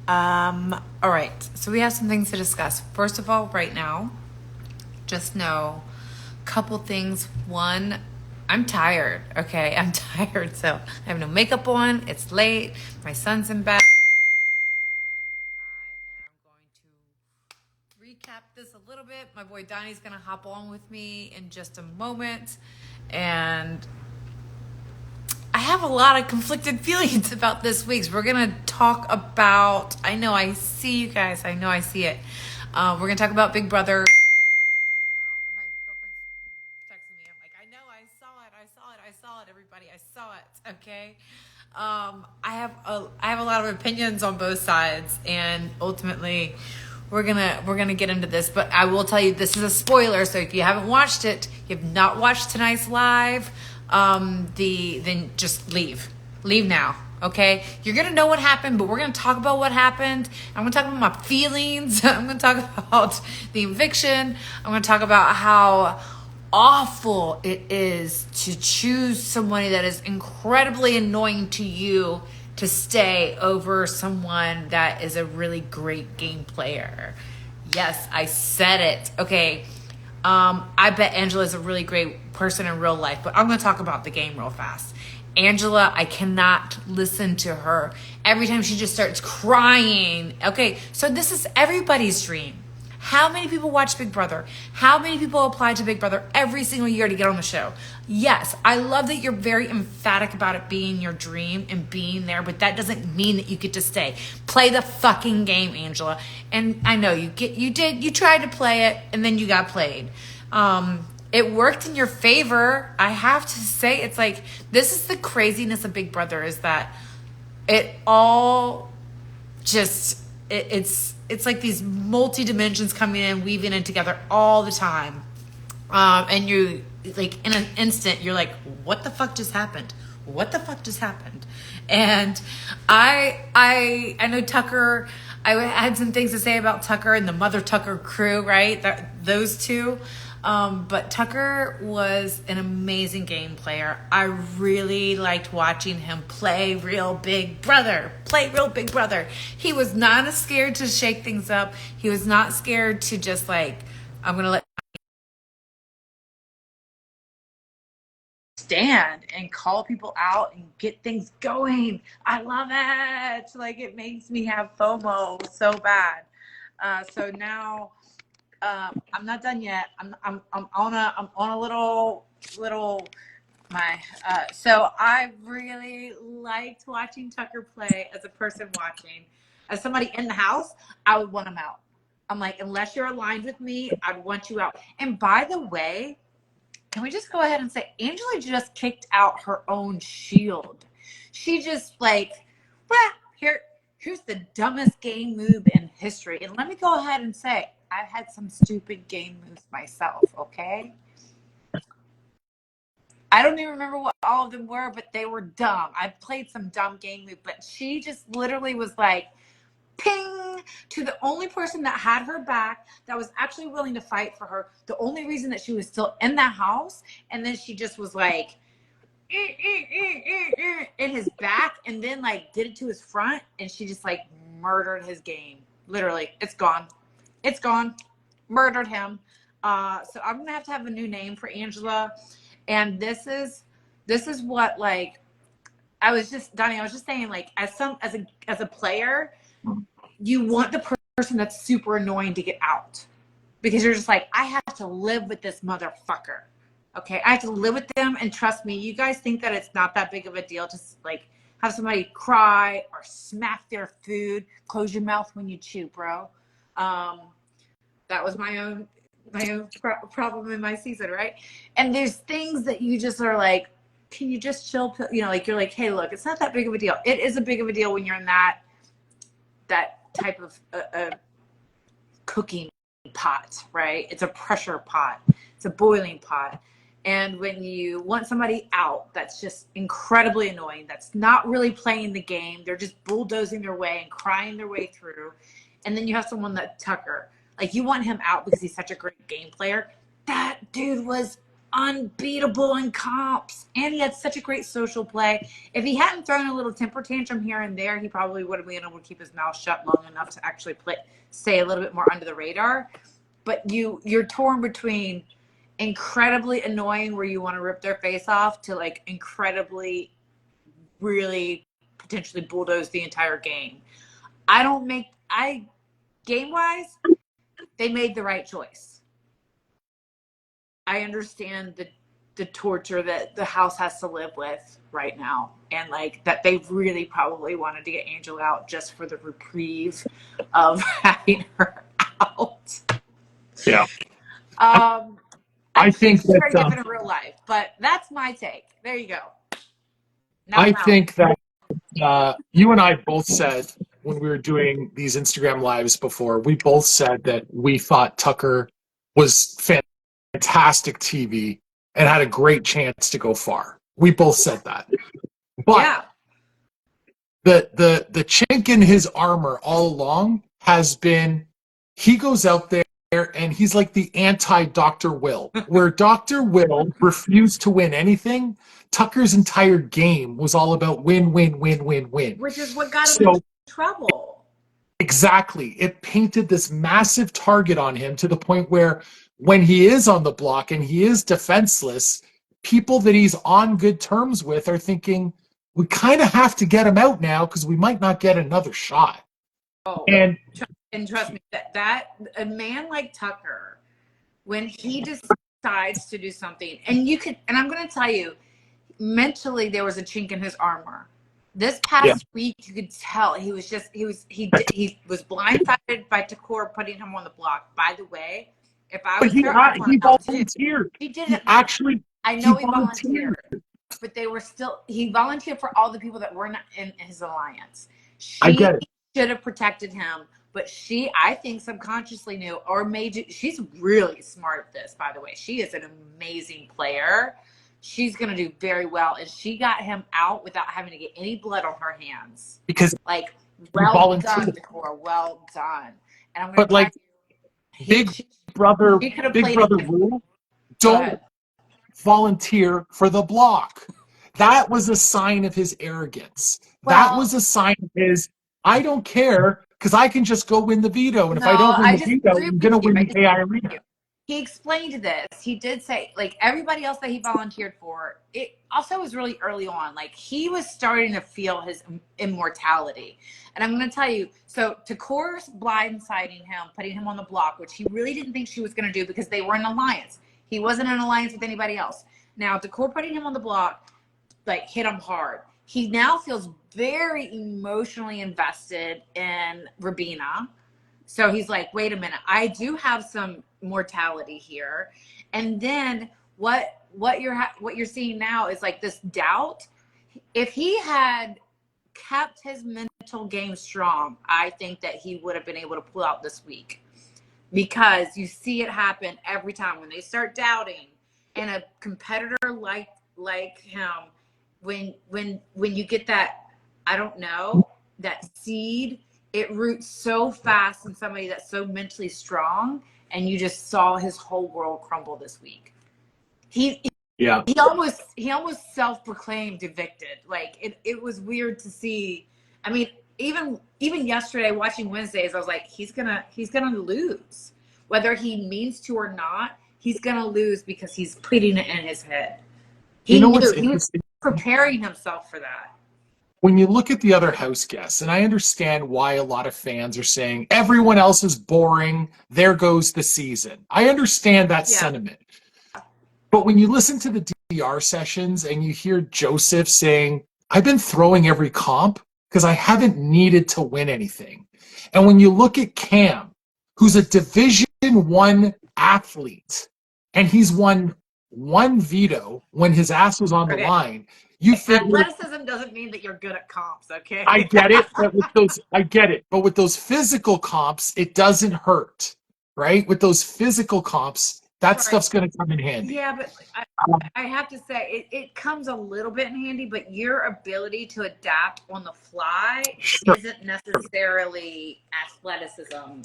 All right. So we have some things to discuss. First of all, right now, just know a couple things. One, I'm tired. Okay, I'm tired. So I have no makeup on. It's late. My son's in bed. Recap this a little bit. My boy Donnie's gonna hop on with me in just a moment, and I have a lot of conflicted feelings about this week's. We're gonna talk about. I know I see you guys. I know I see it. We're gonna talk about Big Brother. My girlfriend's texting me. I'm like, I know, I saw it. I saw it. I saw it. Everybody, I saw it. Okay. I have a lot of opinions on both sides, and ultimately, we're gonna get into this. But I will tell you, this is a spoiler. So if you haven't watched it, you have not watched tonight's live, then just leave now. Okay, you're gonna know what happened, but we're gonna talk about what happened. I'm gonna talk about my feelings. I'm gonna talk about the eviction. I'm gonna talk about how awful it is to choose somebody that is incredibly annoying to you to stay over someone that is a really great game player. Yes, I said it. Okay. I bet Angela is a really great person in real life, but I'm going to talk about the game real fast. Angela, I cannot listen to her. Every time she just starts crying. Okay, so this is everybody's dream. How many people watch Big Brother? How many people apply to Big Brother every single year to get on the show? Yes, I love that you're very emphatic about it being your dream and being there, but that doesn't mean that you get to stay. Play the fucking game, Angela. And I know you tried to play it and then you got played. It worked in your favor. I have to say, it's like, this is the craziness of Big Brother, is that it all just, it's like these multi-dimensions coming in, weaving in together all the time. And you, like, in an instant, you're like, what the fuck just happened? What the fuck just happened? And I know Tucker, I had some things to say about Tucker and the Mother Tucker crew, right? Those two. But Tucker was an amazing game player. I really liked watching him play real Big Brother. He was not scared to shake things up. He was not scared to just like, I'm going to let stand and call people out and get things going. I love it. Like, it makes me have FOMO so bad. So now, I'm not done yet. I'm on a little so I really liked watching Tucker play as a person watching. As somebody in the house, I would want him out. I'm like, unless you're aligned with me, I'd want you out. And by the way, can we just go ahead and say Angela just kicked out her own shield? She just like, well, here's the dumbest game move in history. And let me go ahead and say, I've had some stupid game moves myself, okay? I don't even remember what all of them were, but they were dumb. I played some dumb game moves, but she just literally was like, ping, to the only person that had her back, that was actually willing to fight for her, the only reason that she was still in the house. And then she just was like, in his back, and then like did it to his front, and she just like murdered his game. Literally, it's gone, murdered him. So I'm gonna have to have a new name for Angela. And this is what, like, Donnie, I was just saying, like, as a player, you want the person that's super annoying to get out, because you're just like, I have to live with this motherfucker. Okay, I have to live with them, and trust me, you guys think that it's not that big of a deal to like have somebody cry or smack their food. Close your mouth when you chew, bro. That was my own problem in my season, right? And there's things that you just are like, can you just chill? You know, like, you're like, hey, look, it's not that big of a deal. It is a big of a deal when you're in that type of cooking pot, right? It's a pressure pot. It's a boiling pot. And when you want somebody out that's just incredibly annoying, that's not really playing the game, they're just bulldozing their way and crying their way through. And then you have someone like Tucker. Like, you want him out because he's such a great game player. That dude was unbeatable in comps, and he had such a great social play. If he hadn't thrown a little temper tantrum here and there, he probably would have been able to keep his mouth shut long enough to actually stay a little bit more under the radar. But you're torn between incredibly annoying where you want to rip their face off to like incredibly really potentially bulldoze the entire game. Game wise, they made the right choice. I understand the torture that the house has to live with right now, and like that they really probably wanted to get Angela out just for the reprieve of having her out. Yeah. I think she's very that different in real life, but that's my take. There you go. Now I think that you and I both said when we were doing these Instagram lives before, we both said that we thought Tucker was fantastic TV and had a great chance to go far. We both said that. But yeah. the chink in his armor all along has been he goes out there and he's like the anti-Dr. Will, where Dr. Will refused to win anything. Tucker's entire game was all about win, win, win, win, win. Which is what got him in trouble. Exactly. It painted this massive target on him to the point where when he is on the block and he is defenseless, people that he's on good terms with are thinking, we kind of have to get him out now because we might not get another shot. Oh, and trust me, that a man like Tucker, when he decides to do something, and I'm going to tell you, mentally there was a chink in his armor. This past week, you could tell he was blindsided by Takor putting him on the block. By the way, if I was he volunteered. He didn't actually. I know he volunteered, but he volunteered for all the people that were not in his alliance. I get it. Should have protected him, but I think subconsciously knew, or she's really smart at this, by the way. She is an amazing player. She's going to do very well, and she got him out without having to get any blood on her hands. Because well done, Decor, well done. And I'm going to big brother rule, don't volunteer for the block. That was a sign of his arrogance. That was a sign of his, I don't care because I can just go win the veto. And if I don't win the veto, I'm going to win the AI Arena. He explained this. He did say, like, everybody else that he volunteered for, it also was really early on. Like, he was starting to feel his immortality. And I'm going to tell you, so Takor's blindsiding him, putting him on the block, which he really didn't think she was going to do because they were in an alliance. He wasn't in an alliance with anybody else. Now, Takor putting him on the block, like, hit him hard. He now feels very emotionally invested in Rabina. So he's like, wait a minute, I do have some mortality here. And then what you're seeing now is like this doubt. If he had kept his mental game strong, I think that he would have been able to pull out this week, because you see it happen every time when they start doubting. And a competitor like him, when you get that, I don't know, that seed, it roots so fast in somebody that's so mentally strong, and you just saw his whole world crumble this week. He almost self-proclaimed evicted. Like it was weird to see. I mean, even yesterday watching Wednesdays, I was like, he's gonna lose, whether he means to or not. He's gonna lose because he's putting it in his head. He was preparing himself for that. When you look at the other house guests, and I understand why a lot of fans are saying everyone else is boring, there goes the season. I understand that sentiment. But when you listen to the DR sessions and you hear Joseph saying, I've been throwing every comp because I haven't needed to win anything. And when you look at Cam, who's a Division I athlete, and he's won one veto when his ass was on the line. Athleticism doesn't mean that you're good at comps, okay? I get it, but with those physical comps, it doesn't hurt, right? With those physical comps, that stuff's going to come in handy. Yeah, but I have to say, it comes a little bit in handy, but your ability to adapt on the fly isn't necessarily athleticism.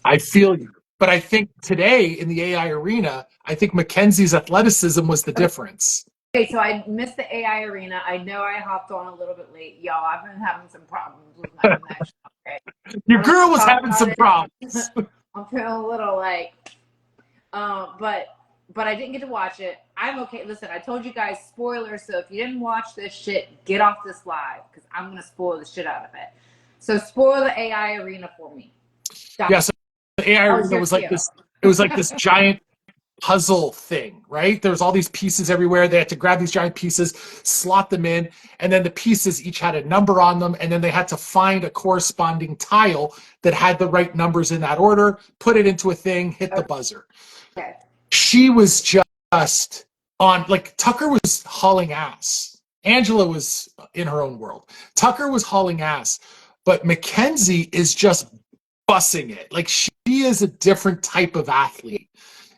I feel you. But I think today in the AI arena, I think Mackenzie's athleticism was the difference. Okay, so I missed the AI arena. I know I hopped on a little bit late. Y'all, I've been having some problems with my connection. Okay. Your girl was having some problems. I'm feeling a little like, but I didn't get to watch it. I'm okay. Listen, I told you guys spoilers. So if you didn't watch this shit, get off this live because I'm gonna spoil the shit out of it. So spoil the AI arena for me. Yeah, so the AI arena was like this. It was like this giant puzzle thing, right? There was all these pieces everywhere. They had to grab these giant pieces, slot them in, and then the pieces each had a number on them, and then they had to find a corresponding tile that had the right numbers in that order, put it into a thing, hit the buzzer. Okay. She was just on, like, Tucker was hauling ass. Angela was in her own world. Tucker was hauling ass, but Mackenzie is just bussing it. Like, she is a different type of athlete.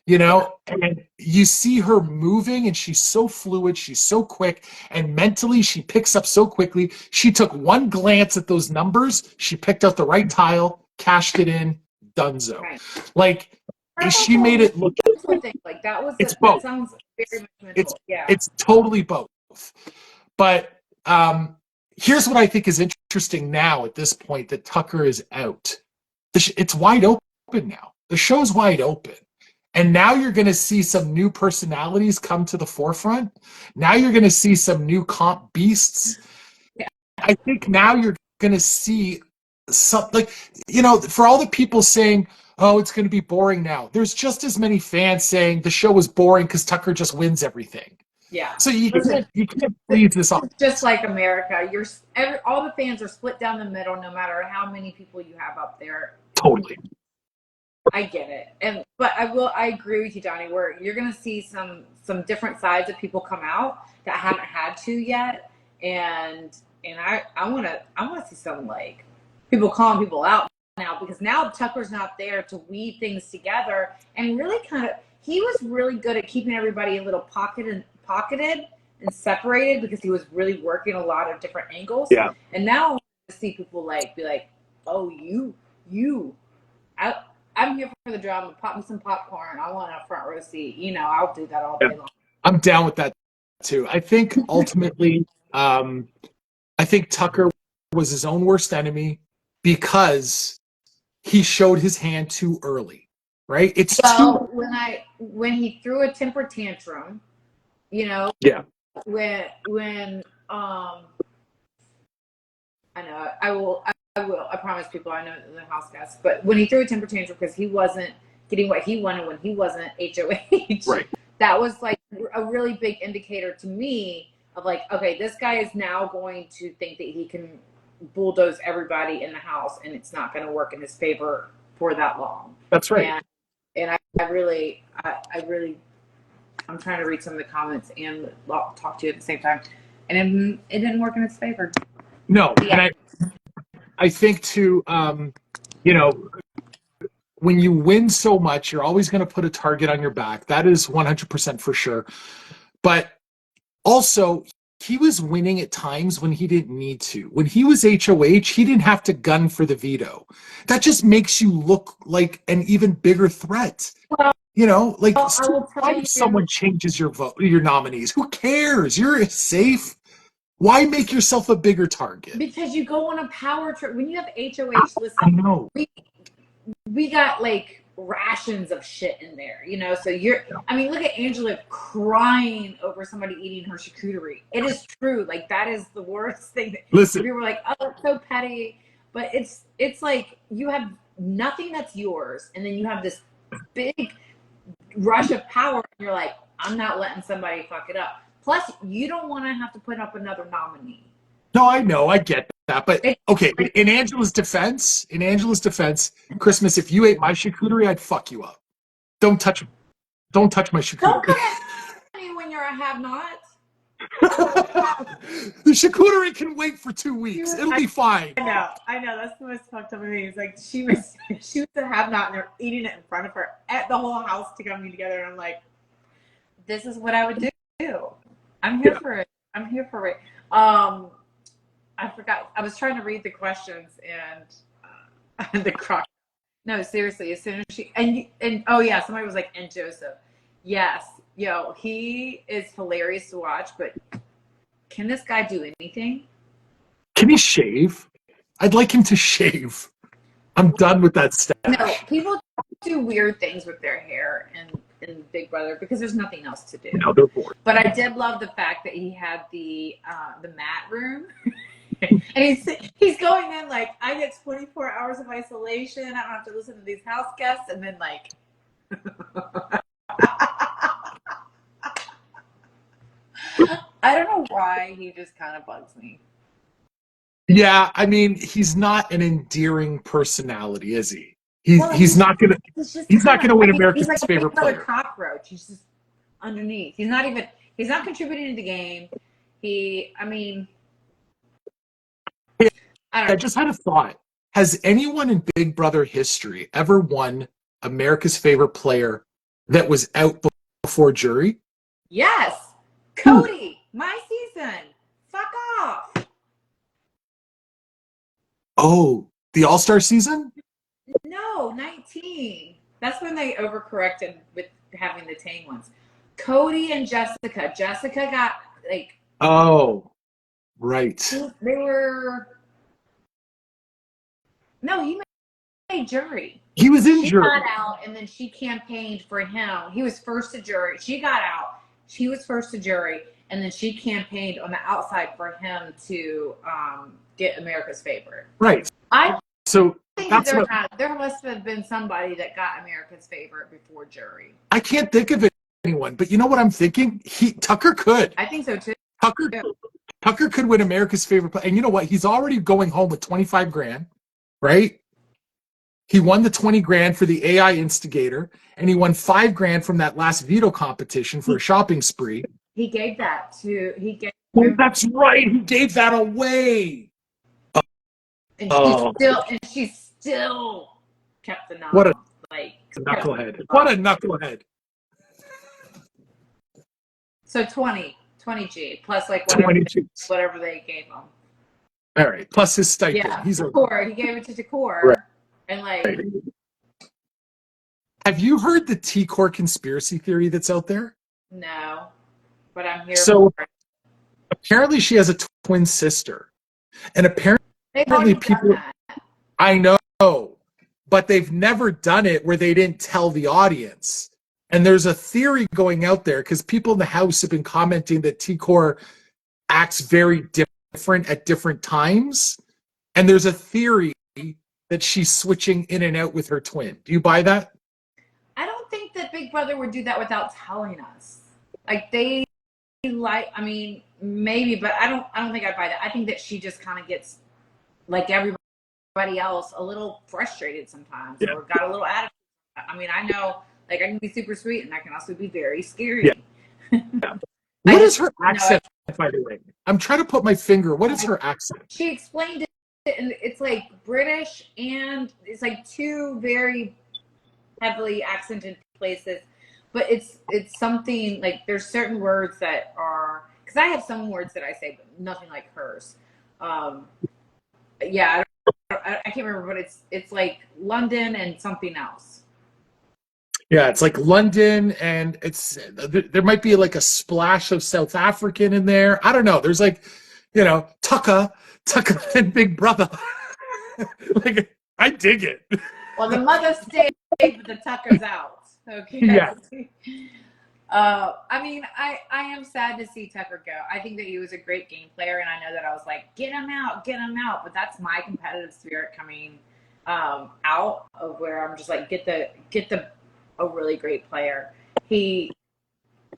You know, and you see her moving and she's so fluid, she's so quick, and mentally she picks up so quickly. She took one glance at those numbers, she picked out the right tile, cashed it in, donezo. Right. Like, she made it look like that was it's both. That sounds very much mental. It's totally both. But here's what I think is interesting now at this point that Tucker is out. It's wide open now. The show's wide open. And now you're going to see some new personalities come to the forefront. Now you're going to see some new comp beasts. Yeah. I think now you're going to see some, like, you know, for all the people saying, oh, it's going to be boring now, there's just as many fans saying the show was boring because Tucker just wins everything. Yeah. So you can't please this off. Just like America, all the fans are split down the middle, no matter how many people you have up there. Totally. I get it, but I agree with you, Donnie. Where you're gonna see some different sides of people come out that haven't had to yet, and I want to see some, like, people calling people out now, because now Tucker's not there to weave things together, and really he was really good at keeping everybody a little pocketed and separated, because he was really working a lot of different angles. Yeah. And now I see people be like, oh, I'm here for the drama. Pop me some popcorn. I want a front row seat. You know, I'll do that all day long. I'm down with that too. I think ultimately, I think Tucker was his own worst enemy because he showed his hand too early. Right? When he threw a temper tantrum, you know. Yeah. When I know I will. I promise people, I know the house guests, but when he threw a temper tantrum because he wasn't getting what he wanted when he wasn't HOH, right, that was like a really big indicator to me of like, okay, this guy is now going to think that he can bulldoze everybody in the house, and it's not going to work in his favor for that long. That's right. And I really, I'm trying to read some of the comments and talk to you at the same time, and it didn't work in his favor. No, yeah. And I think too, you know, when you win so much, you're always going to put a target on your back. That is 100% for sure. But also, he was winning at times when he didn't need to. When he was HOH, he didn't have to gun for the veto. That just makes you look like an even bigger threat. Well, you know, like, why if someone changes your vote, your nominees? Who cares? You're safe. Why make yourself a bigger target? Because you go on a power trip. When you have HOH, listen, I know. We got like rations of shit in there, you know? So I mean, look at Angela crying over somebody eating her charcuterie. It is true. Like, that is the worst thing. Listen. People were like, oh, it's so petty. But it's like you have nothing that's yours, and then you have this big rush of power, and you're like, I'm not letting somebody fuck it up. Plus, you don't want to have to put up another nominee. No, I know, I get that, but okay. In Angela's defense, Christmas, if you ate my charcuterie, I'd fuck you up. Don't touch my charcuterie. Don't come at me when you're a have-not. The charcuterie can wait for 2 weeks. It'll be fine. I know. That's the most fucked up thing. It's like she was a have-not, and they're eating it in front of her at the whole house to come together. And I'm like, this is what I would do. I'm here for it. I forgot. I was trying to read the questions, and the croc. No, seriously, as soon as she and oh yeah, somebody was like, and Joseph. Yes. Yo, he is hilarious to watch, but can this guy do anything? Can he shave? I'd like him to shave. I'm done with that No, stash. people do weird things with their hair in Big Brother because there's nothing else to do. No, they're bored. But I did love the fact that he had the mat room. And he's going in like, I get 24 hours of isolation. I don't have to listen to these house guests. And then like, I don't know why he just kind of bugs me. Yeah, I mean, he's not an endearing personality, is he? He's not gonna win America's like favorite player. Cockroach. He's just underneath. He's not contributing to the game. I just had a thought. Has anyone in Big Brother history ever won America's favorite player that was out before jury? Yes. Cody, my season. Fuck off. Oh, the All-Star season? No, 19. That's when they overcorrected with having the tame ones. Cody and Jessica. Jessica got like. Oh, right. They were. No, he made jury. He was in jury. She got out, and then she campaigned for him. He was first to jury. She got out. She was first to jury, and then she campaigned on the outside for him to get America's favorite. Right. I so think that's that there must have been somebody that got America's favorite before jury. I can't think of anyone, but you know what I'm thinking? Tucker could. I think so too. Tucker could win America's favorite player. And you know what? He's already going home with 25 grand, right? He won the 20 grand for the AI instigator, and he won 5 grand from that last veto competition for a shopping spree. He gave that to that's right. He gave that away. And she still kept the number. What a knucklehead. What a knucklehead. So 20 G plus like whatever they gave him. All right. Plus his stipend. Yeah, He's Decor. He gave it to Decor. Right. And like, have you heard the T-Core conspiracy theory that's out there? No, but I'm here. So apparently she has a twin sister, and apparently people. I know, but they've never done it where they didn't tell the audience. And there's a theory going out there because people in the house have been commenting that T-Core acts very different at different times, and there's a theory that she's switching in and out with her twin. Do you buy that? I don't think that Big Brother would do that without telling us. Like maybe, but I don't think I'd buy that. I think that she just kind of gets, like everybody else, a little frustrated sometimes, or got a little attitude. I mean, I know, like, I can be super sweet, and I can also be very scary. Yeah. What is her accent, by the way? I'm trying to put my finger. What is her accent? She explained it. And it's like British, and it's like two very heavily accented places, but it's something like there's certain words that are, because I have some words that I say, but nothing like hers. Yeah, I can't remember, but it's like London and something else. Yeah, it's like London, and there might be like a splash of South African in there. I don't know. There's like, Tucker and Big Brother. Like, I dig it. Well, the mother stayed, but the Tucker's out. Okay. Yeah. I mean, I am sad to see Tucker go. I think that he was a great game player, and I know that I was like, get him out. But that's my competitive spirit coming out of where I'm just like, get a really great player. He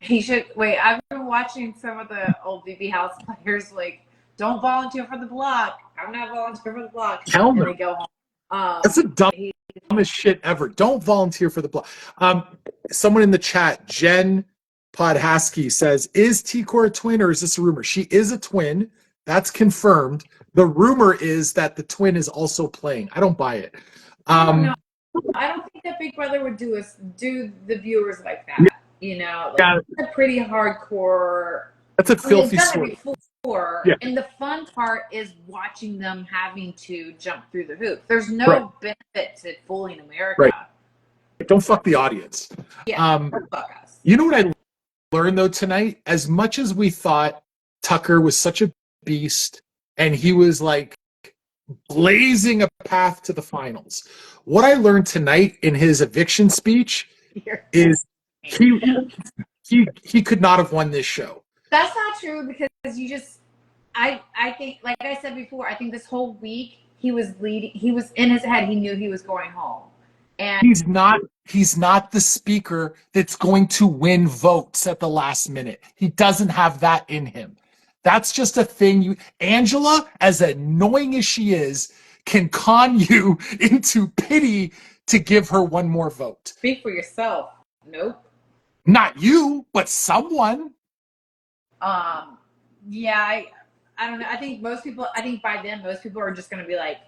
should wait. I've been watching some of the old BB House players like, don't volunteer for the block. I'm not volunteering for the block. Hell no. And they go home. That's the dumbest shit ever. Don't volunteer for the block. Someone in the chat, Jen Podhaski, says, is T-Core a twin or is this a rumor? She is a twin. That's confirmed. The rumor is that the twin is also playing. I don't buy it. No, I don't think that Big Brother would do the viewers like that. It's a pretty hardcore. That's a filthy story. Yeah. And the fun part is watching them having to jump through the hoops. There's no Right. benefit to fooling America. Right. Don't fuck the audience. Yeah, don't fuck us. You know what I learned though tonight? As much as we thought Tucker was such a beast and he was like blazing a path to the finals, what I learned tonight in his eviction speech is he could not have won this show. That's not true because you just I think, like I said before, I think this whole week he was leading. He was in his head. He knew he was going home, and he's not the speaker that's going to win votes at the last minute. He doesn't have that in him. That's just a thing. Angela, as annoying as she is, can con you into pity to give her one more vote. Speak for yourself. Nope. Not you, but someone. Yeah, I don't know. I think by then most people are just going to be like,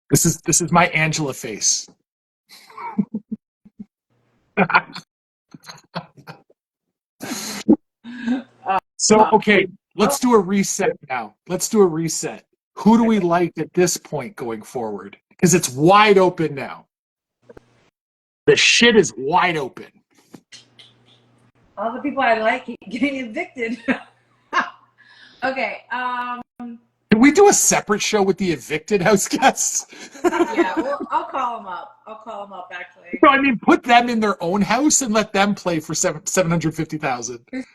This is my Angela face. So, okay, let's do a reset now. Let's do a reset. Who do we like at this point going forward? Because it's wide open now. The shit is wide open. all the people I like getting evicted. Okay. Can we do a separate show with the evicted house guests? Yeah, well, I'll call them up. Actually. No, I mean, put them in their own house and let them play for $750,000. Who's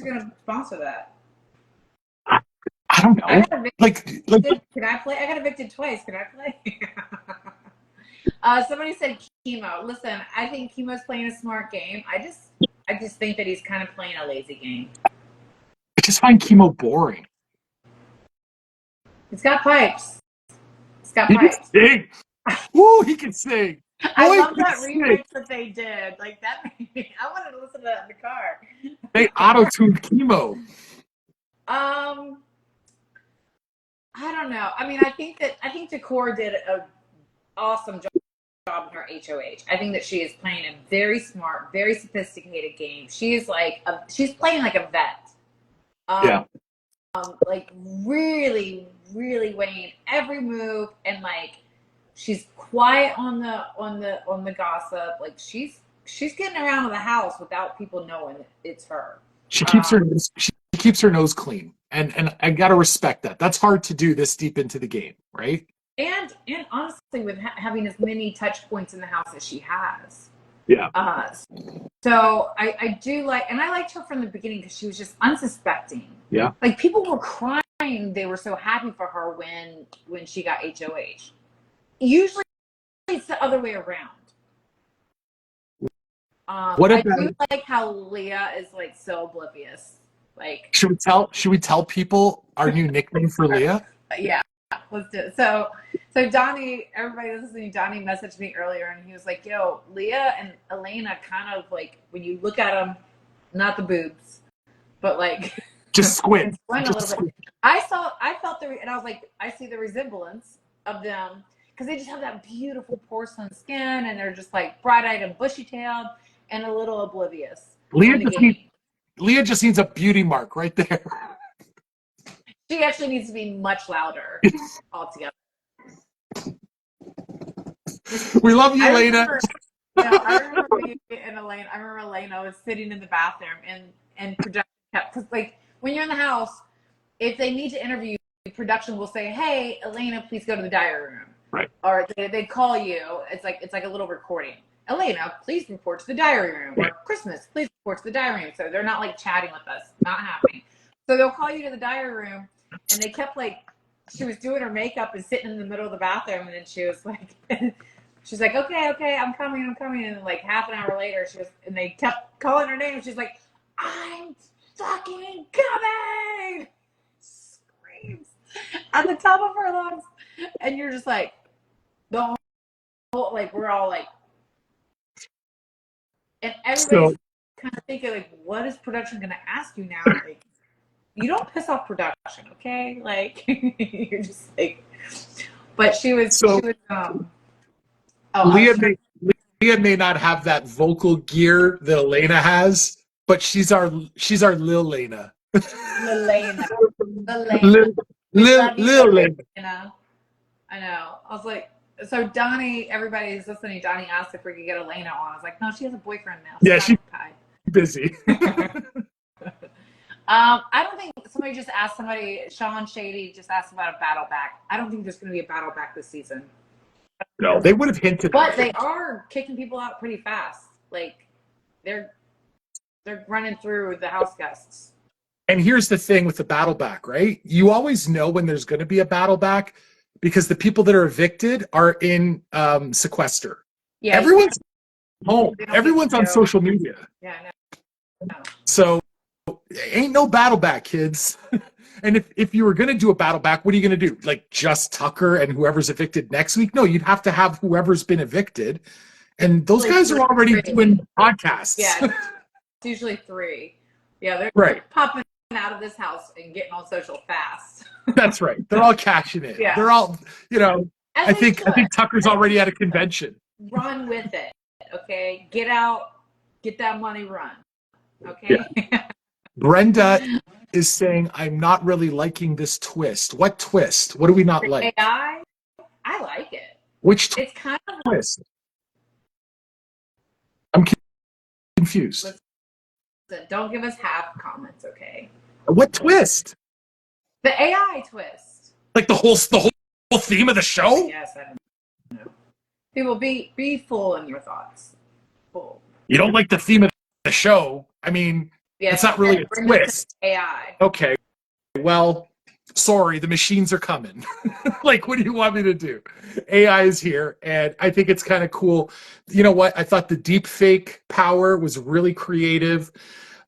going to sponsor that? I don't know. Can I play? I got evicted twice. Can I play? Somebody said chemo. Listen, I think chemo's playing a smart game. I just think that he's kind of playing a lazy game. I just find chemo boring. He's got pipes. He can sing. Woo, he can sing. I love that remix that they did. Like that. I wanted to listen to that in the car. They auto-tuned chemo. I don't know. I mean, I think Decor did an awesome job in her HOH. I think that she is playing a very smart, very sophisticated game. She's playing like a vet. Yeah. Like really, really weighing every move, and like she's quiet on the gossip. Like she's getting around the house without people knowing it's her. She keeps her nose clean, and I gotta respect that. That's hard to do this deep into the game, right? And honestly, with having as many touch points in the house as she has. Yeah. So I do like, and I liked her from the beginning because she was just unsuspecting. Yeah. Like people were crying; they were so happy for her when she got HOH. Usually, it's the other way around. What I about, do like how Leah is like so oblivious. Like, should we tell people our new nickname for Leah? Yeah, let's do it. So Donnie, everybody listening, Donnie messaged me earlier and he was like, yo, Leah and Elena kind of like, when you look at them, not the boobs, but like just squint. A little bit. I felt and I was like, I see the resemblance of them because they just have that beautiful porcelain skin and they're just like bright-eyed and bushy-tailed and a little oblivious. Leah just needs a beauty mark right there. She actually needs to be much louder altogether. We love you, Elena. I remember you and Elena. I remember Elena was sitting in the bathroom and production kept, because like when you're in the house, if they need to interview you, production will say, "Hey, Elena, please go to the diary room." Right. Or they call you. It's like a little recording. Elena, please report to the diary room. Right. Or Christmas, please report to the diary room. So they're not like chatting with us. Not happening. So they'll call you to the diary room, and they kept like, she was doing her makeup and sitting in the middle of the bathroom, and then she was like, she's like, okay, I'm coming, and like half an hour later, and they kept calling her name. She's like, I'm fucking coming! Screams at the top of her lungs, and you're just like, the whole, like we're all like, and everybody's kind of thinking like, what is production gonna ask you now? Like, you don't piss off production, okay? Like you're just like, but Leah may not have that vocal gear that Elena has, but she's our Lil Lena. Lelena. Lil, We love you, Lil Lena. Lelena. I know. I was like, so Donnie, everybody's listening. Donnie asked if we could get Elena on. I was like, no, she has a boyfriend now. Yeah, she's busy. I don't think somebody just asked somebody, Sean Shady just asked about a battle back. I don't think there's going to be a battle back this season. No, they would have hinted. But they are kicking people out pretty fast. Like they're running through the house guests. And here's the thing with the battle back, right? You always know when there's going to be a battle back because the people that are evicted are in sequester. Yeah, everyone's home. Everyone's on social media. Yeah, no. So ain't no battle back, kids. And if you were going to do a battle back, what are you going to do? Like just Tucker and whoever's evicted next week? No, you'd have to have whoever's been evicted. And those guys are already doing podcasts. Yeah, it's usually 3. Yeah, they're popping out of this house and getting on social fast. That's right. They're all cashing it. Yeah. They're all, I think Tucker's already at a convention. Run with it. Okay. Get out, get that money, run. Okay. Yeah. Brenda is saying, I'm not really liking this twist. What twist? What do we not like? AI? I like it. Which it's kind of twist? I'm confused. Listen, don't give us half comments, okay? What twist? The AI twist. Like the whole theme of the show? Yes, I don't know. People, be full in your thoughts. Full. You don't like the theme of the show? I mean, it's not really a twist. AI. Okay. Well, sorry, the machines are coming. Like, what do you want me to do? AI is here, and I think it's kind of cool. You know what? I thought the deep fake power was really creative.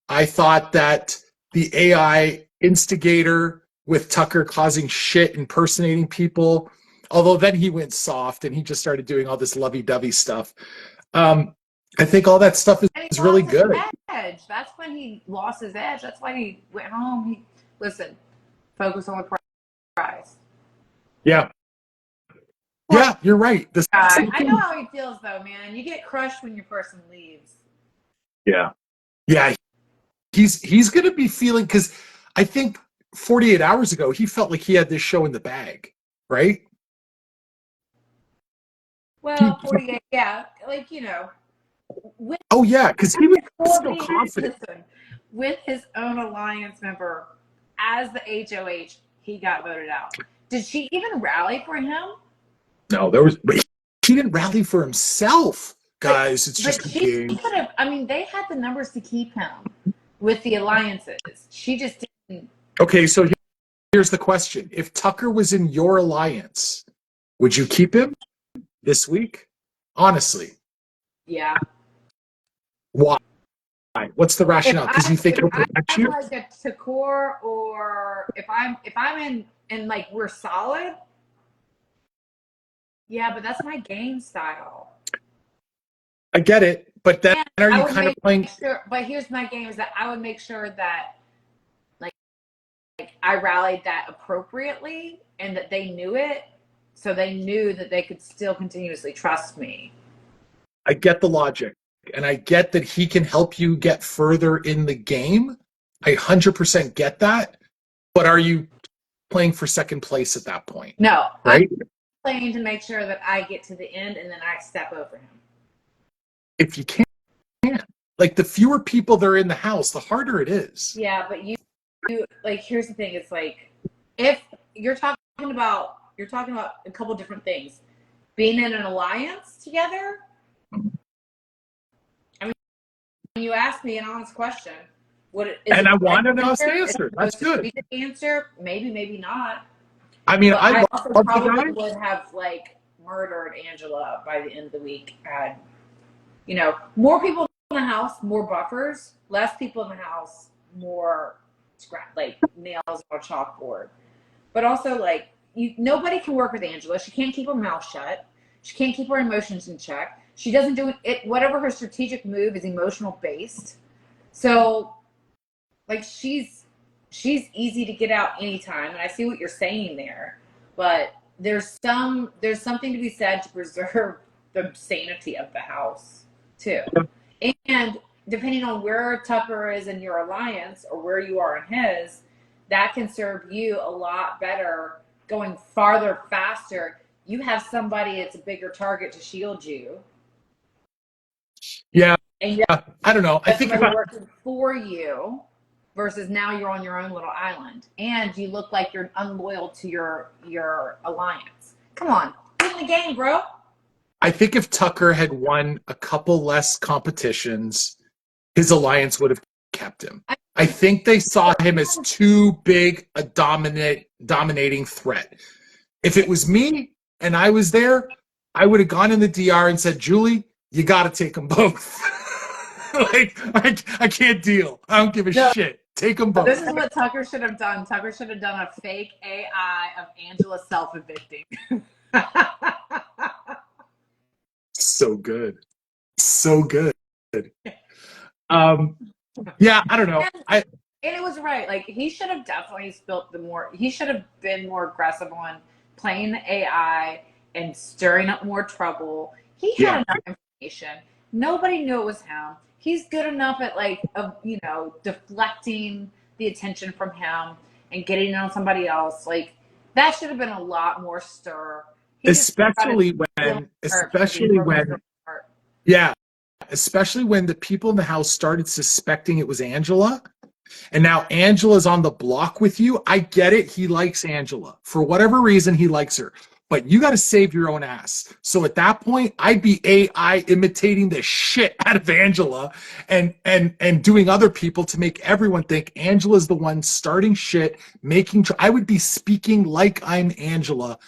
I thought that the AI instigator with Tucker causing shit, impersonating people, although then he went soft and he just started doing all this lovey-dovey stuff. I think all that stuff is really good. Edge. That's when he lost his edge. That's why he went home. Listen, focus on the prize. Yeah. Yeah, you're right. I know how he feels, though, man. You get crushed when your person leaves. Yeah. Yeah. He's going to be feeling, because I think 48 hours ago, he felt like he had this show in the bag, right? Well, 48, yeah. Like, oh, yeah, because he was still confident. Listen, with his own alliance member as the HOH, he got voted out. Did she even rally for him? No, he didn't rally for himself, guys. It's just a game. Could have, I mean, they had the numbers to keep him with the alliances. She just didn't. Okay, so here's the question. If Tucker was in your alliance, would you keep him this week? Honestly. Yeah. Why? What's the rationale? Because you think he'll protect you? Like a Tucker, or if I'm in like we're solid. Yeah, but that's my game style. I get it, but then are you kind of playing? Sure, but here's my game: is that I would make sure that like I rallied that appropriately and that they knew it, so they knew that they could still continuously trust me. I get the logic, and I get that he can help you get further in the game. I 100% get that, but are you playing for second place at that point? No, right? I'm playing to make sure that I get to the end and then I step over him. If you can. Like, the fewer people that are in the house, the harder it is. Yeah, but you like, here's the thing. It's like, if you're talking about a couple different things. Being in an alliance together. I mean, when you ask me an honest question, I want an honest answer. That's good. Answer, maybe not. I mean, I also probably would have like murdered Angela by the end of the week. Had more people in the house, more buffers, less people in the house, more nails on a chalkboard. But also, like, nobody can work with Angela. She can't keep her mouth shut. She can't keep her emotions in check. She doesn't do it. Whatever her strategic move is emotional based. So, like, she's easy to get out anytime. And I see what you're saying there, but there's something to be said to preserve the sanity of the house too. And depending on where Tucker is in your alliance or where you are in his, that can serve you a lot better going farther, faster. You have somebody that's a bigger target to shield you. Yeah. And you have I don't know. I think somebody working for you versus now you're on your own little island. And you look like you're unloyal to your alliance. Come on. Get in the game, bro. I think if Tucker had won a couple less competitions, his alliance would have kept him. I think they saw him as too big a dominating threat. If it was me and I was there, I would have gone in the DR and said, Julie, you got to take them both. Like, I can't deal. I don't give a shit. Take them both. This is what Tucker should have done. Tucker should have done a fake AI of Angela self-evicting. So good. So good. Yeah, I don't know. And it was right. Like, he should have definitely he should have been more aggressive on playing the AI and stirring up more trouble. He had enough information. Nobody knew it was him. He's good enough at deflecting the attention from him and getting it on somebody else. Like, that should have been a lot more stir. Especially when the people in the house started suspecting it was Angela. And now Angela's on the block with you. I get it. He likes Angela. For whatever reason, he likes her. But you got to save your own ass. So at that point, I'd be AI imitating the shit out of Angela and doing other people to make everyone think Angela's the one starting shit, I would be speaking like I'm Angela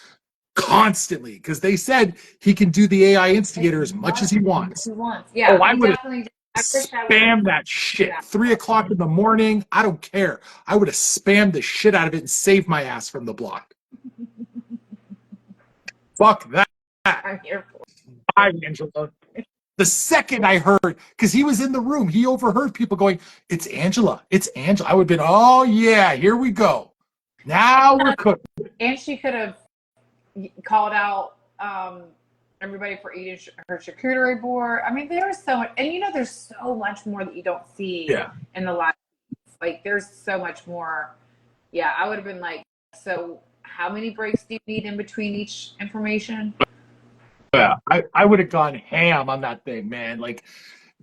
constantly, because they said he can do the AI instigator as much as he wants. Yeah, I would have spammed that shit. 3 o'clock in the morning. I don't care. I would have spammed the shit out of it and saved my ass from the block. Fuck that. I'm here for it. Bye, Angela. The second I heard, because he was in the room, he overheard people going, "It's Angela. It's Angela." I would have been, "Oh yeah, here we go. Now we're cooking." And she could have called out everybody for eating her charcuterie board. I mean, there's so much, and there's so much more that you don't see in the live. Like, there's so much more. Yeah, I would have been like, so how many breaks do you need in between each information? Yeah, I would have gone ham on that thing, man. Like,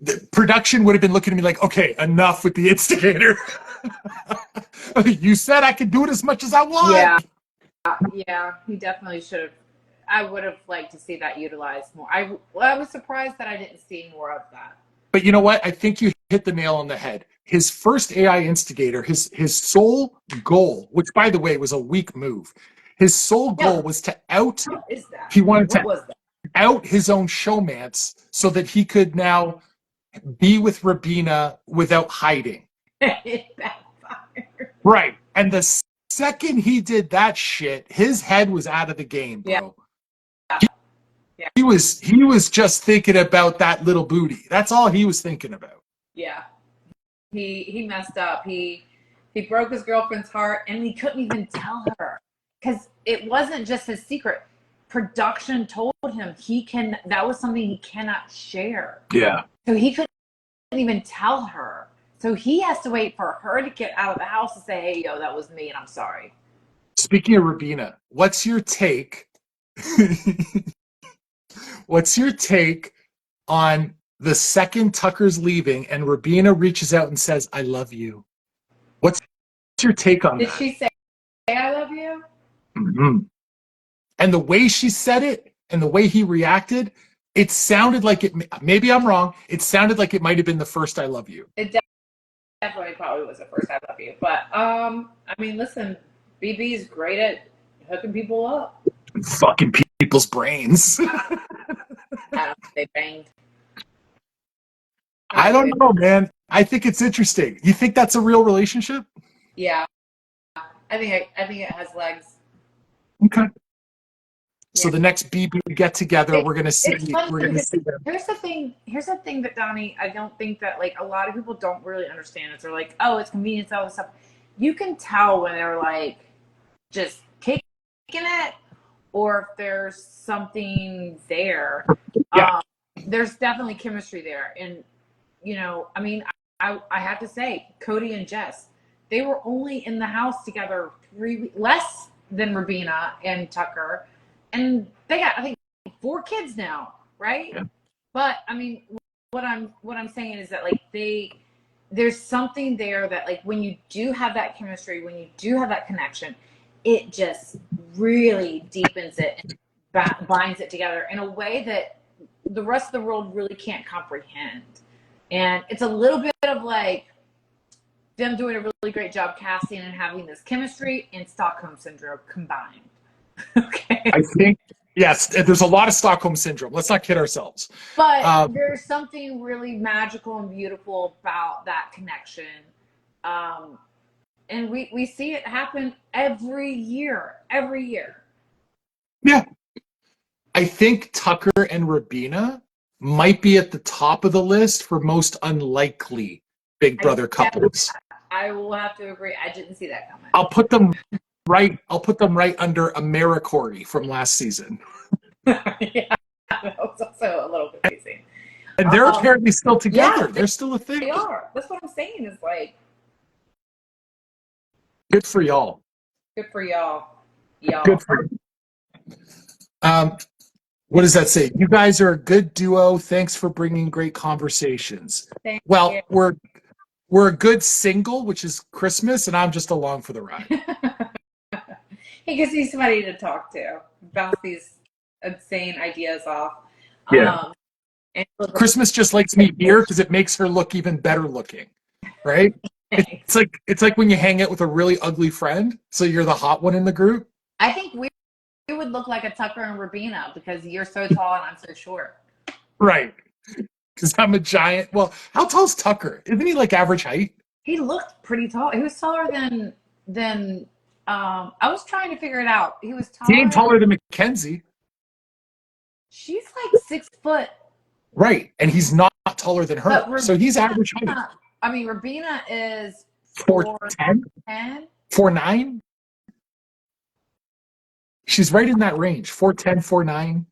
the production would have been looking at me like, okay, enough with the instigator. You said I could do it as much as I want. Yeah, he definitely should have. I would have liked to see that utilized more. I was surprised that I didn't see more of that. But you know what? I think you hit the nail on the head. His first AI instigator, his sole goal, which by the way was a weak move, his sole goal was to out. What is that? He wanted to out his own showmance so that he could now be with Rabina without hiding. Right. And the second he did that shit, his head was out of the game, bro. Yeah. He was just thinking about that little booty. That's all he was thinking about. Yeah. He messed up. He broke his girlfriend's heart, and he couldn't even tell her because it wasn't just his secret. Production told him that was something he cannot share. Yeah. So he couldn't even tell her. So he has to wait for her to get out of the house and say, "Hey, yo, that was me, and I'm sorry." Speaking of Rabina, what's your take? What's your take on the second Tucker's leaving and Rabina reaches out and says, "I love you"? What's your take on that? Did she say, "I love you"? Mm-hmm. And the way she said it and the way he reacted, it sounded like it. Maybe I'm wrong. It sounded like it might have been the first "I love you." It definitely probably was the first "I love you." But I mean, listen, BB is great at hooking people up. Fucking people's brains. They banged. I don't know, man. I think it's interesting. You think that's a real relationship? Yeah, I think it has legs. Okay. So the next BB get together, we're gonna see. We're gonna see them. Here's the thing that Donnie, I don't think that like a lot of people don't really understand it. They're like, oh, it's convenience, all this stuff. You can tell when they're like just kicking it, or if there's something there. Yeah. There's definitely chemistry there. And, you know, I mean, I have to say, Cody and Jess, they were only in the house together less than Rabina and Tucker. And they got, I think, 4 kids now, right? Yeah. But I mean, what I'm saying is that like there's something there that like when you do have that chemistry, when you do have that connection, it just really deepens it and binds it together in a way that the rest of the world really can't comprehend. And it's a little bit of like them doing a really great job casting and having this chemistry and Stockholm syndrome combined. Okay. I think, yes, there's a lot of Stockholm syndrome. Let's not kid ourselves. But there's something really magical and beautiful about that connection. And we see it happen every year. Yeah. I think Tucker and Rabina might be at the top of the list for most unlikely Big Brother couples. I will have to agree. I didn't see that coming. I'll put them right under AmeriCorey from last season. Yeah, that was also a little confusing. And they're apparently still together. Yeah, they're still a thing. They are. That's what I'm saying is like, good for y'all. good for y'all. Y'all. Good for you. What does that say? You guys are a good duo. Thanks for bringing great conversations. Thank Well, you. we're a good single, which is Christmas, and I'm just along for the ride. He gives me somebody to talk to, bounce these insane ideas off. Yeah. Christmas just likes me here because it makes her look even better looking, right? It's like when you hang out with a really ugly friend, so you're the hot one in the group. I think we would look like a Tucker and Rabina because you're so tall and I'm so short. Right. Because I'm a giant. Well, how tall is Tucker? Isn't he like average height? He looked pretty tall. He was taller than I was trying to figure it out. He was taller. He ain't taller than Mackenzie. She's like 6 foot. Right. And he's not taller than her. Rabina, so he's average height. I mean, Rabina is 4'10"? 4'9"? She's right in that range. 4'10",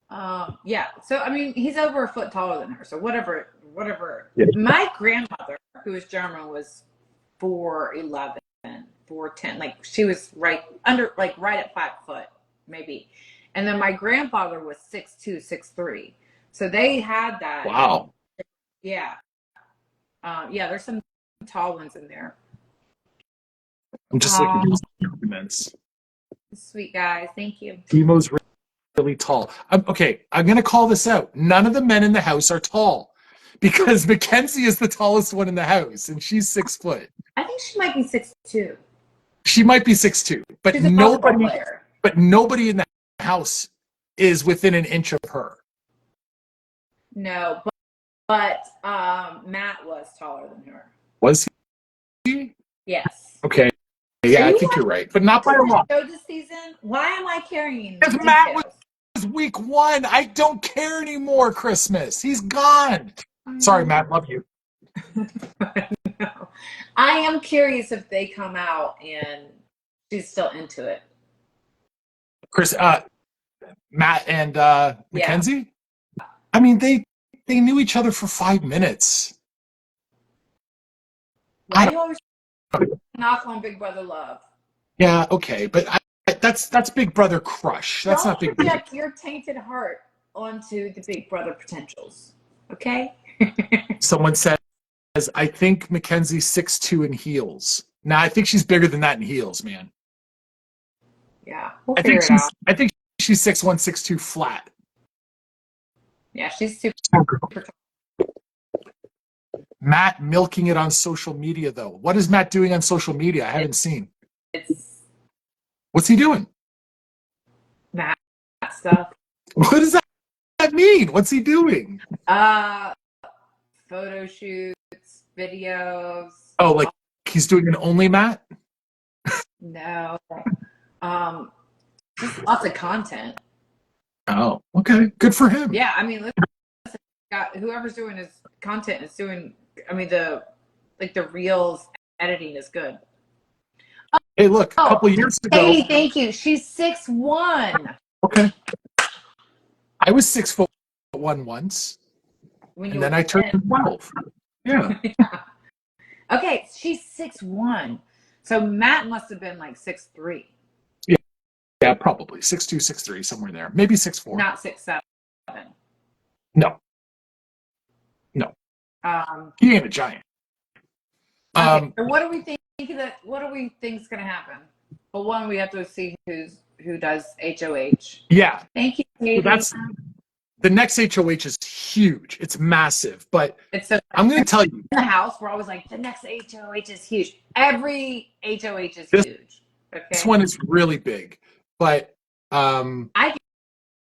4'9". Yeah. So I mean, he's over a foot taller than her. So whatever. Yeah. My grandmother, who was German, was 4'11", 4'10". Like she was right at 5 foot, maybe. And then my grandfather was 6'2", 6'3". So they had that. Wow. Yeah. Yeah, there's some tall ones in there. I'm just looking at these documents. Sweet guys, thank you. Timo's really tall. I'm going to call this out. None of the men in the house are tall because Mackenzie is the tallest one in the house, and she's 6 foot. I think she might be 6'2". She might be 6'2", but nobody in the house is within an inch of her. No, but Matt was taller than her. Was he? Yes. Okay. Yeah, I think you're right, but not by a lot. This season, why am I carrying? Because Matt was week 1. I don't care anymore. Christmas, he's gone. Sorry, Matt. Love you. No. I am curious if they come out and she's still into it. Matt and Mackenzie. Yeah. I mean, they knew each other for 5 minutes. Why do you always knock on Big Brother love? Yeah, okay, but that's Big Brother crush. That's not Big Brother. Don't project your tainted heart onto the Big Brother potentials, okay? Someone says, I think Mackenzie's 6'2" in heels. Nah, I think she's bigger than that in heels, man. Yeah, I think she's 6'1", 6'2" flat. Yeah, she's super. Matt milking it on social media, though. What is Matt doing on social media? I haven't seen. What's he doing? Matt stuff. What does that mean? What's he doing? Photo shoots, videos. Oh, like he's doing an only Matt? No. Just lots of content. Oh, okay. Good for him. Yeah, I mean, whoever's doing his content is doing. I mean, the reels editing is good. Hey, look, a couple of years ago. Katie, thank you. She's 6'1". Okay. I was 6'1" once, and then I turned 12. Yeah. Yeah. Okay, she's 6'1". So Matt must have been like 6'3". Yeah, probably 6'2", 6'3", somewhere there. Maybe 6'4". Not 6'7". No. He ain't a giant. Okay, so what do we think think's gonna happen? Well, one, we have to see who does HOH. Yeah. Thank you, Katie. So the next HOH is huge. It's massive, but I'm going to tell you. In the house, we're always like, the next HOH is huge. Every HOH is huge. Okay. This one is really big, but I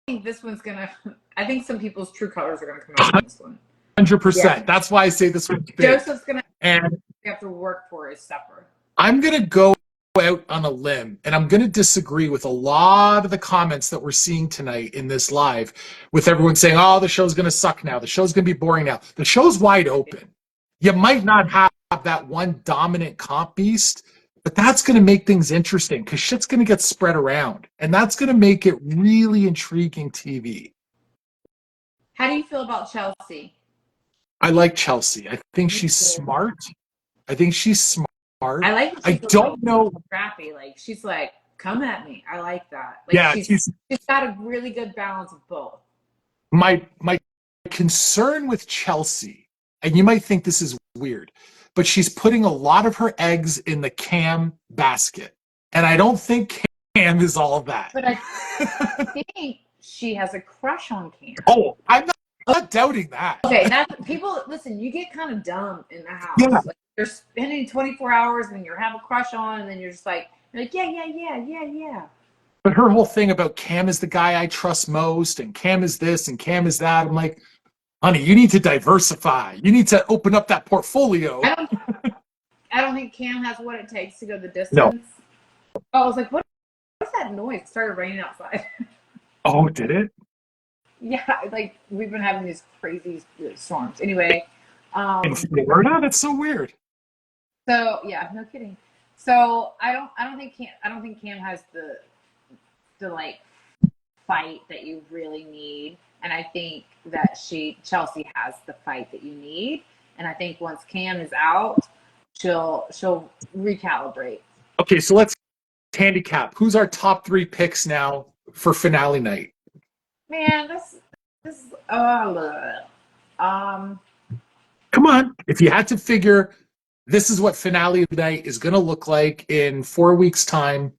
think this one's gonna. I think some people's true colors are gonna come out in this one. 100%. Yeah. That's why I say this one's big. Joseph's gonna and have to work for his supper. I'm going to go out on a limb, and I'm going to disagree with a lot of the comments that we're seeing tonight in this live, with everyone saying, oh, the show's going to suck now. The show's going to be boring now. The show's wide open. You might not have that one dominant comp beast, but that's going to make things interesting because shit's going to get spread around, and that's going to make it really intriguing TV. How do you feel about Chelsea? I like Chelsea. I think she's smart. I I like. I don't know. Scrappy. Like she's like, come at me. I like that. Like, yeah, she's got a really good balance of both. My concern with Chelsea, and you might think this is weird, but she's putting a lot of her eggs in the Cam basket, and I don't think Cam is all of that. But I think she has a crush on Cam. Oh, I'm not doubting that. Okay, people listen. You get kind of dumb in the house. Yeah. Like, you're spending 24 hours and you have a crush on, and then you're like, yeah. But her whole thing about Cam is the guy I trust most, and Cam is this, and Cam is that. I'm like, honey, you need to diversify. You need to open up that portfolio. I don't think Cam has what it takes to go the distance. No. Oh, I was like, what's that noise? It started raining outside. Oh, did it? Yeah, like we've been having these crazy storms. Anyway. In Florida? That's so weird. So yeah, no kidding. So I don't think Cam has the like fight that you really need, and I think that Chelsea has the fight that you need, and I think once Cam is out, she'll recalibrate. Okay, so let's handicap. Who's our top 3 picks now for finale night? Man, this Come on, if you had to figure. This is what finale night is going to look like in 4 weeks' time.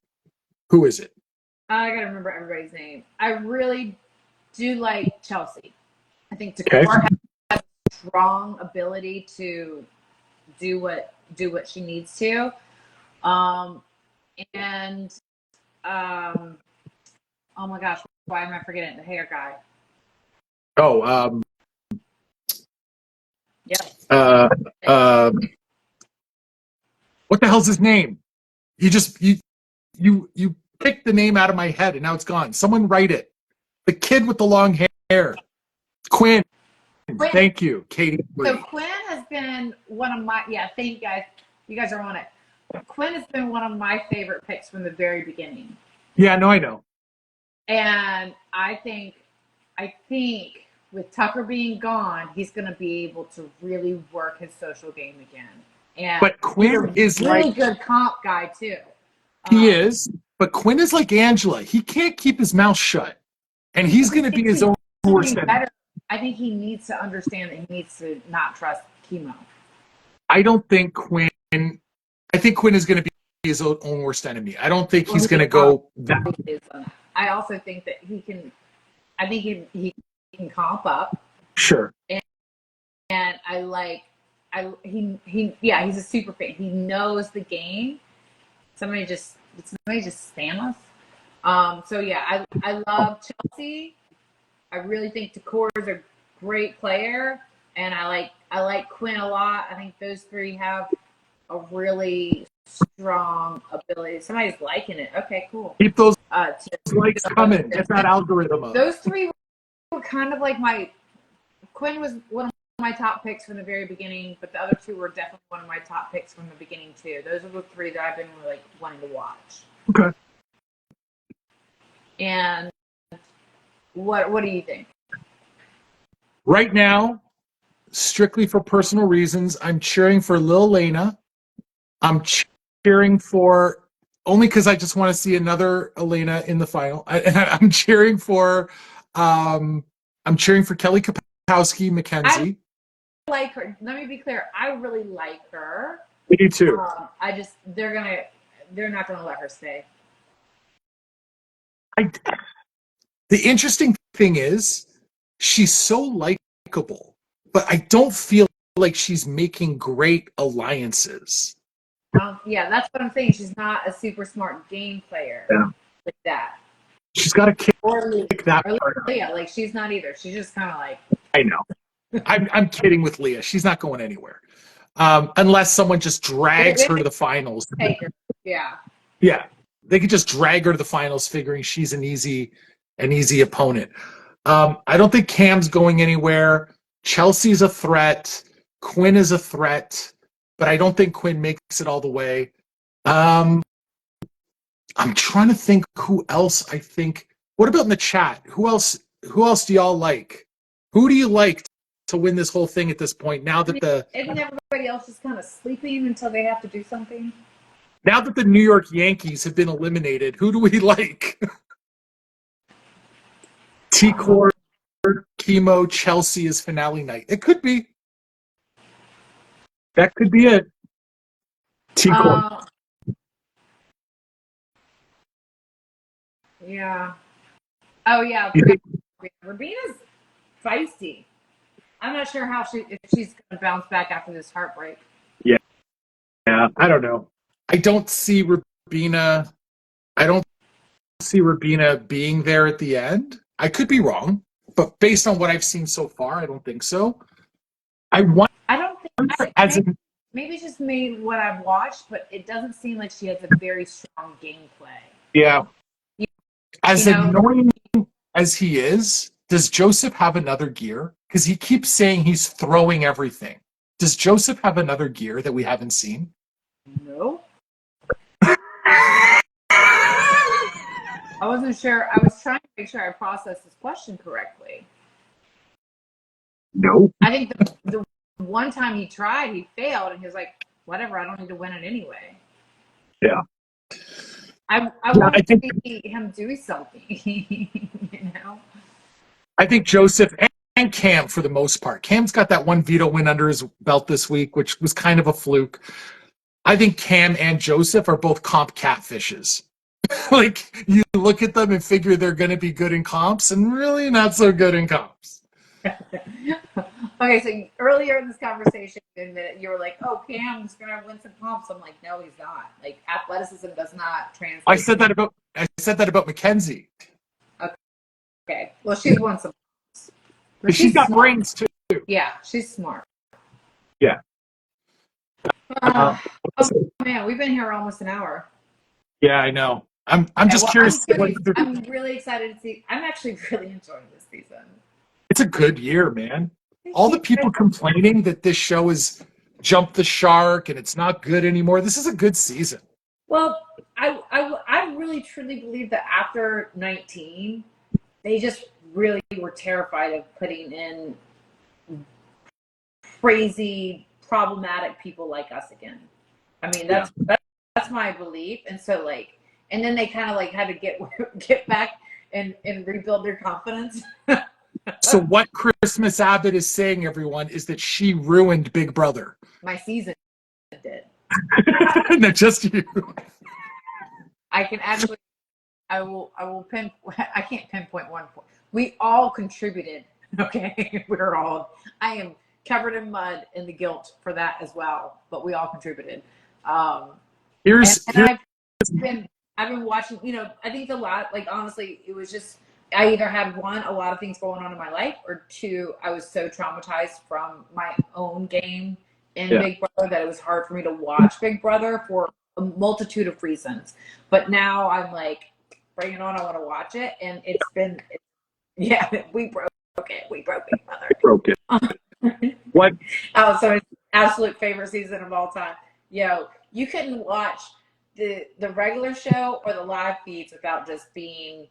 Who is it? I got to remember everybody's name. I really do like Chelsea. I think Decor has a strong ability to do what she needs to. Oh my gosh, why am I forgetting the hair guy? Oh, Yep. What the hell's his name? You picked the name out of my head and now it's gone. Someone write it. The kid with the long hair. Quinn. Thank you, Katie. So Quinn has been one of my thank you guys. You guys are on it. Quinn has been one of my favorite picks from the very beginning. Yeah, no, I know. And I think with Tucker being gone, he's going to be able to really work his social game again. But Quinn is really good comp guy too. He is, but Quinn is like Angela. He can't keep his mouth shut, and he's going to be his own worst enemy. I think he needs to understand that he needs to not trust chemo. I don't think Quinn. I think Quinn is going to be his own worst enemy. I don't think he's going to go that. I also think that he can. I think he can comp up. Sure. And I like. He's a super fan. He knows the game. Somebody just spam us. So yeah, I love Chelsea. I really think Decor is a great player, and I like Quinn a lot. I think those 3 have a really strong ability. Somebody's liking it. Okay, cool. Keep those likes coming. Get that algorithm up. Those 3 were kind of like Quinn was one of my top picks from the very beginning, but the other two were definitely one of my top picks from the beginning too. Those are the three that I've been really wanting to watch. Okay. And what do you think? Right now, strictly for personal reasons, I'm cheering for Lil Elena. I'm cheering for only because I just want to see another Elena in the final. I'm cheering for Kelly Kapowski Mackenzie. I like her. Let me be clear. I really like her. Me too. They're not gonna let her stay. The interesting thing is, she's so likable, but I don't feel like she's making great alliances. Yeah, that's what I'm saying. She's not a super smart game player like that. She's got to kick that part. Leah, like she's not either. She's just kind of like. I know. I'm kidding with Leah. She's not going anywhere, unless someone just drags her to the finals. Yeah. Yeah, they could just drag her to the finals, figuring she's an easy opponent. I don't think Cam's going anywhere. Chelsea's a threat. Quinn is a threat, but I don't think Quinn makes it all the way. I'm trying to think who else I think. What about in the chat? Who else do y'all like? Who do you like to win this whole thing at this point? Now that isn't everybody else just kind of sleeping until they have to do something? Now that the New York Yankees have been eliminated, who do we like? T-Core, Chemo, Chelsea is finale night. It could be. That could be it. T-Core. Yeah. Oh, yeah. Rabina's feisty. I'm not sure if she's going to bounce back after this heartbreak. Yeah. Yeah, I don't know. I don't see Rabina being there at the end. I could be wrong, but based on what I've seen so far, I don't think so. Maybe it's just me what I've watched, but it doesn't seem like she has a very strong gameplay. Yeah. As annoying as he is, does Joseph have another gear? Because he keeps saying he's throwing everything. Does Joseph have another gear that we haven't seen? No. I wasn't sure. I was trying to make sure I processed this question correctly. No. I think the one time he tried, he failed, and he was like, whatever, I don't need to win it anyway. Yeah. I want to see him do something, I think Joseph and Cam, for the most part. Cam's got that one veto win under his belt this week, which was kind of a fluke. I think Cam and Joseph are both comp catfishes. Like, you look at them and figure they're going to be good in comps, and really not so good in comps. Okay, so earlier in this conversation, you were like, "Oh, Cam's gonna win some comps." I'm like, "No, he's not. Like, athleticism does not translate." I said that about Mackenzie. Okay. Well, she's won some comps. But she's got brains too. Yeah, she's smart. Yeah. Oh man, we've been here almost an hour. Yeah, I know. I'm just curious. I'm really excited to see. I'm actually really enjoying this season. It's a good year, man. All the people complaining that this show has jumped the shark and it's not good anymore. This is a good season. Well, I really truly believe that after 19, they just really were terrified of putting in crazy, problematic people like us again. I mean, that's my belief. And so and then they kind of had to get back and rebuild their confidence. So what Christmas Abbott is saying, everyone, is that she ruined Big Brother. My season did. No, just you. I can actually, I will I can't pinpoint one point. We all contributed. Okay. I am covered in mud and the guilt for that as well, but we all contributed. I've been watching, I think a lot, honestly, it was just, I either had a lot of things going on in my life, or two, I was so traumatized from my own game in Big Brother that it was hard for me to watch Big Brother for a multitude of reasons. But now I'm bring it on, I want to watch it. And we broke it. We broke Big Brother. Broke it. What? Oh, so it's absolute favorite season of all time. Yo, you couldn't watch the regular show or the live feeds without just being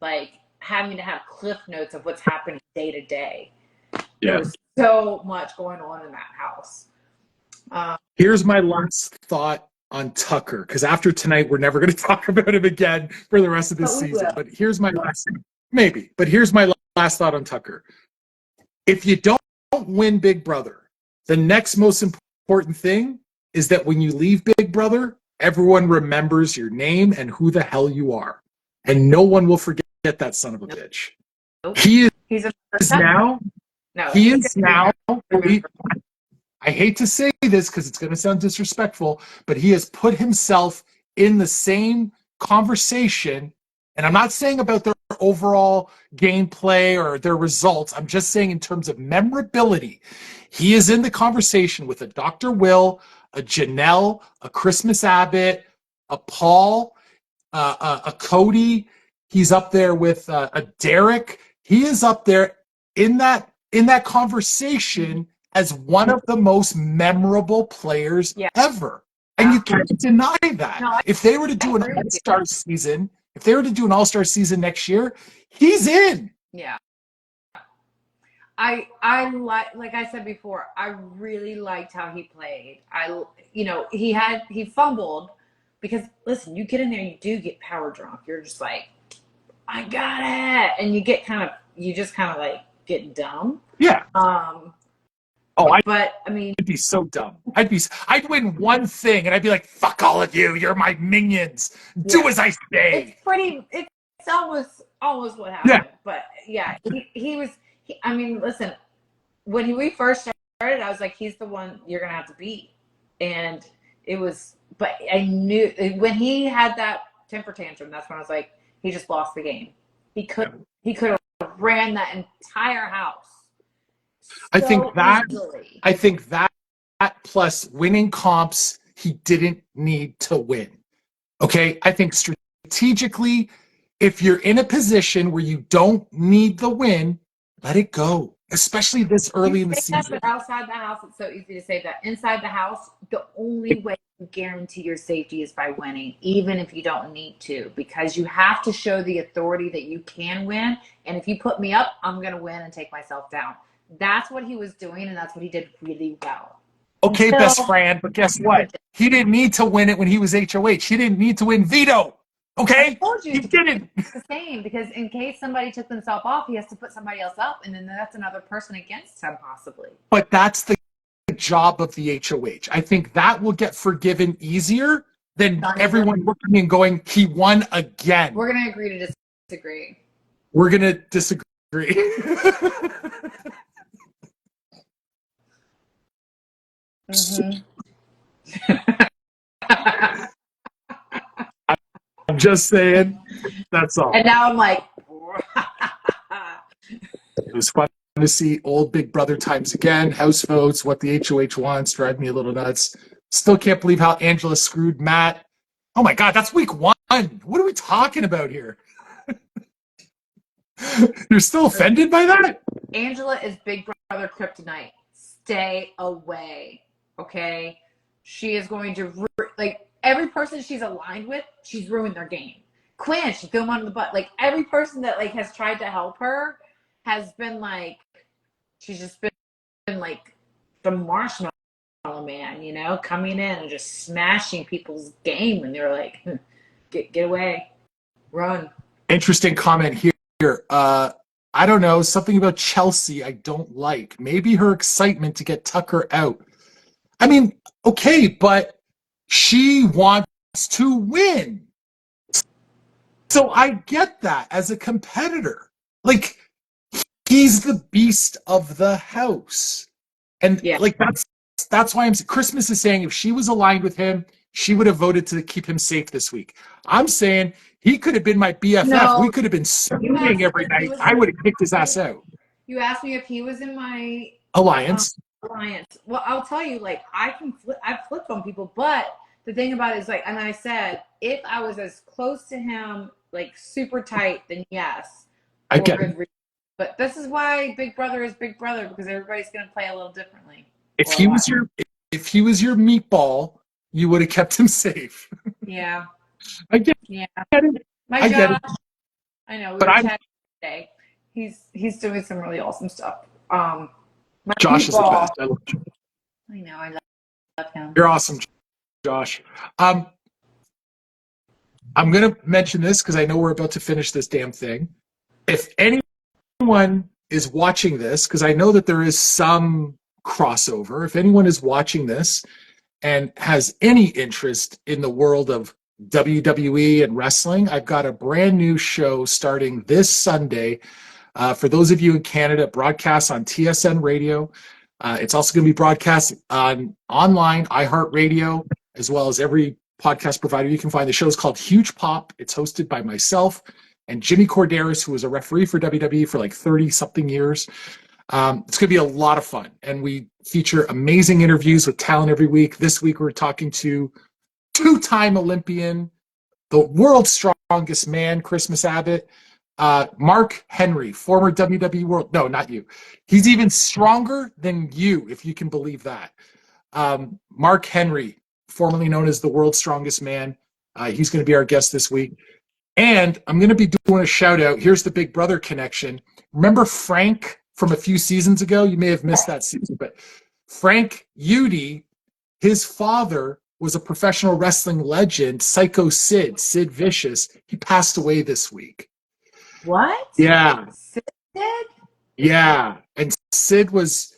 like having to have cliff notes of what's happening day to day. There was so much going on in that house. Here's my last thought on Tucker, because after tonight, we're never going to talk about him again for the rest of this season. But here's my last, maybe, but here's my last thought on Tucker. If you don't win Big Brother, the next most important thing is that when you leave Big Brother, everyone remembers your name and who the hell you are. And no one will forget that son of a bitch. He is now, I hate to say this because it's going to sound disrespectful, but he has put himself in the same conversation. And I'm not saying about their overall gameplay or their results. I'm just saying in terms of memorability, he is in the conversation with a Dr. Will, a Janelle, a Christmas Abbott, a Paul, a Cody. He's up there with a Derek. He is up there in that conversation as one of the most memorable players ever. And you can't deny that. No, if they were to do an all-star season, next year, he's in. Yeah. I like I said before, I really liked how he played. He fumbled because listen, you get in there, you do get power drunk. You're just like, I got it. And you just kind of like get dumb. Yeah. But I mean, I'd be so dumb. I'd win one thing and I'd be like, fuck all of you. You're my minions. Do as I say. It's almost what happened. Yeah. But yeah, listen, when we first started, I was like, he's the one you're going to have to beat. And but I knew when he had that temper tantrum, that's when I was like, he just lost the game. He could have ran that entire house. I think that plus winning comps, he didn't need to win. Okay? I think strategically, if you're in a position where you don't need the win, let it go. Especially this early in the season. Outside the house, it's so easy to say that. Inside the house, the only way you guarantee your safety is by winning, even if you don't need to, because you have to show the authority that you can win. And if you put me up, I'm going to win and take myself down. That's what he was doing, and that's what he did really well. Okay, best friend, but guess what? He didn't need to win it when he was HOH. He didn't need to win veto. Okay? I told you he didn't. It's the same, because in case somebody took themselves off, he has to put somebody else up, and then that's another person against him, possibly. But that's the job of the HOH. I think that will get forgiven easier than everyone looking and going, he won again. We're going to agree to disagree. We're going to disagree. Mm-hmm. I'm just saying, that's all. And now I'm like, it was fun to see old Big Brother times again, house votes, what the HOH wants, drive me a little nuts. Still can't believe how Angela screwed Matt. Oh my God, that's week 1. What are we talking about here? You're still offended by that? Angela is Big Brother kryptonite. Stay away. Okay, she is going to every person she's aligned with, she's ruined their game. Quinn, she threw him under the butt. Like every person that has tried to help her has been like, she's just been like the marshmallow man, coming in and just smashing people's game, and they're like, get away, run. Interesting comment here. I don't know, something about Chelsea I don't like. Maybe her excitement to get Tucker out. I mean, okay, but she wants to win. So I get that as a competitor. Like, he's the beast of the house. And that's why Christmas is saying if she was aligned with him, she would have voted to keep him safe this week. I'm saying he could have been my BFF. No, we could have been swinging every night. I would have kicked his ass out. You asked me if he was in my alliance. Well, I'll tell you, I've flipped on people, but the thing about it is, and I said, if I was as close to him, super tight, then yes. I get it. But this is why Big Brother is Big Brother, because everybody's going to play a little differently. If he was your meatball, you would have kept him safe. Yeah. I get it. My Josh, it. I know, we were chatting today. He's doing some really awesome stuff. My Josh meatball, is the best. I love Josh. I know, I love him. You're awesome, Josh. I'm going to mention this because I know we're about to finish this damn thing. If anyone is watching this, because I know that there is some crossover, if anyone is watching this and has any interest in the world of WWE and wrestling, I've got a brand new show starting this Sunday. For those of you in Canada, broadcast on TSN Radio. It's also going to be broadcast on online, iHeartRadio, as well as every podcast provider you can find. The show is called Huge Pop. It's hosted by myself and Jimmy Corderas, who was a referee for WWE for like 30-something years. It's going to be a lot of fun, and we feature amazing interviews with talent every week. This week, we're talking to two-time Olympian, the world's strongest man, Christmas Abbott, Mark Henry, former WWE World. No, not you. He's even stronger than you, if you can believe that. Mark Henry, formerly known as the world's strongest man. He's going to be our guest this week. And I'm going to be doing a shout out. Here's the Big Brother connection. Remember Frank from a few seasons ago? You may have missed that season, but Frank Udy, his father was a professional wrestling legend, Psycho Sid Vicious. He passed away this week. What? Yeah. Sid did? Yeah. And Sid was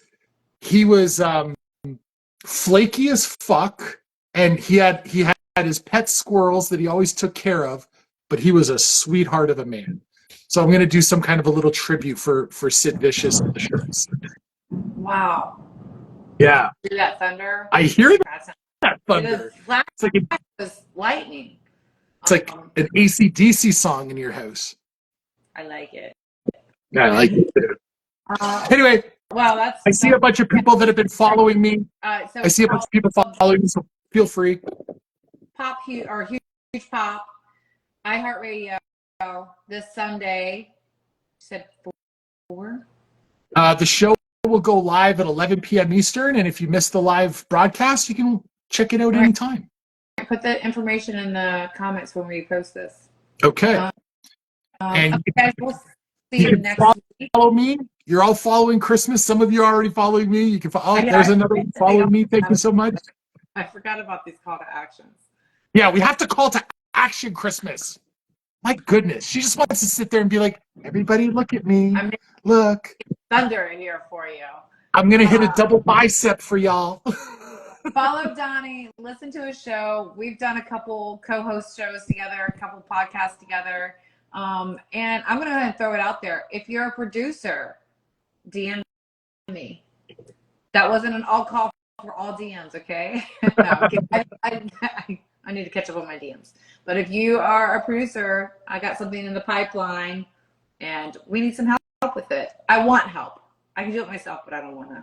flaky as fuck, and he had his pet squirrels that he always took care of, but he was a sweetheart of a man. So I'm going to do some kind of a little tribute for Sid Vicious at the show. Wow. Yeah. Hear that thunder? I hear that thunder. It's like was lightning. It's like an AC/DC song in your house. I like it. Yeah, I like it too. Anyway, wow, I see a bunch of people that have been following me. So I see a bunch of people following me, so feel free. Pop Huge Pop, iHeartRadio this Sunday. You said 4? The show will go live at 11 p.m. Eastern, and if you missed the live broadcast, you can check it out anytime. Put the information in the comments when we post this. Okay. And okay, guys, we'll see you next week. Follow me. You're all following Christmas. Some of you are already following me. You can follow. There's another one following me. Thank you so much. I forgot about these call to actions. Yeah, we have to call to action Christmas. My goodness. She just wants to sit there and be like, everybody look at me. Look. Thunder in here for you. I'm going to hit a double bicep for y'all. Follow Donnie. Listen to his show. We've done a couple co-host shows together, a couple podcasts together. And I'm going to go ahead and throw it out there. If you're a producer, DM me. That wasn't an all call for all DMs, okay? No, I need to catch up on my DMs. But if you are a producer, I got something in the pipeline, and we need some help with it. I want help. I can do it myself, but I don't want to.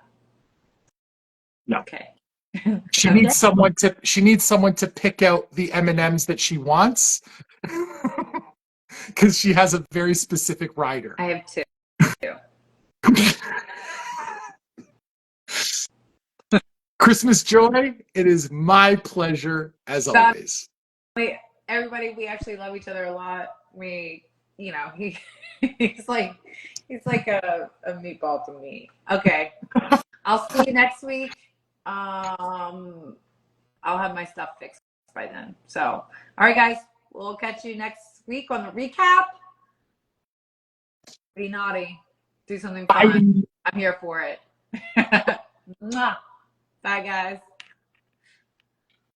No. Okay. She needs someone to pick out the M&Ms that she wants, because she has a very specific rider. I have 2. Christmas joy, it is my pleasure as always. Everybody, we actually love each other a lot. He's like a meatball to me. Okay. I'll see you next week. I'll have my stuff fixed by then. So, all right, guys, we'll catch you next week on the recap. Be naughty. Do something fun. I'm here for it. Bye, guys.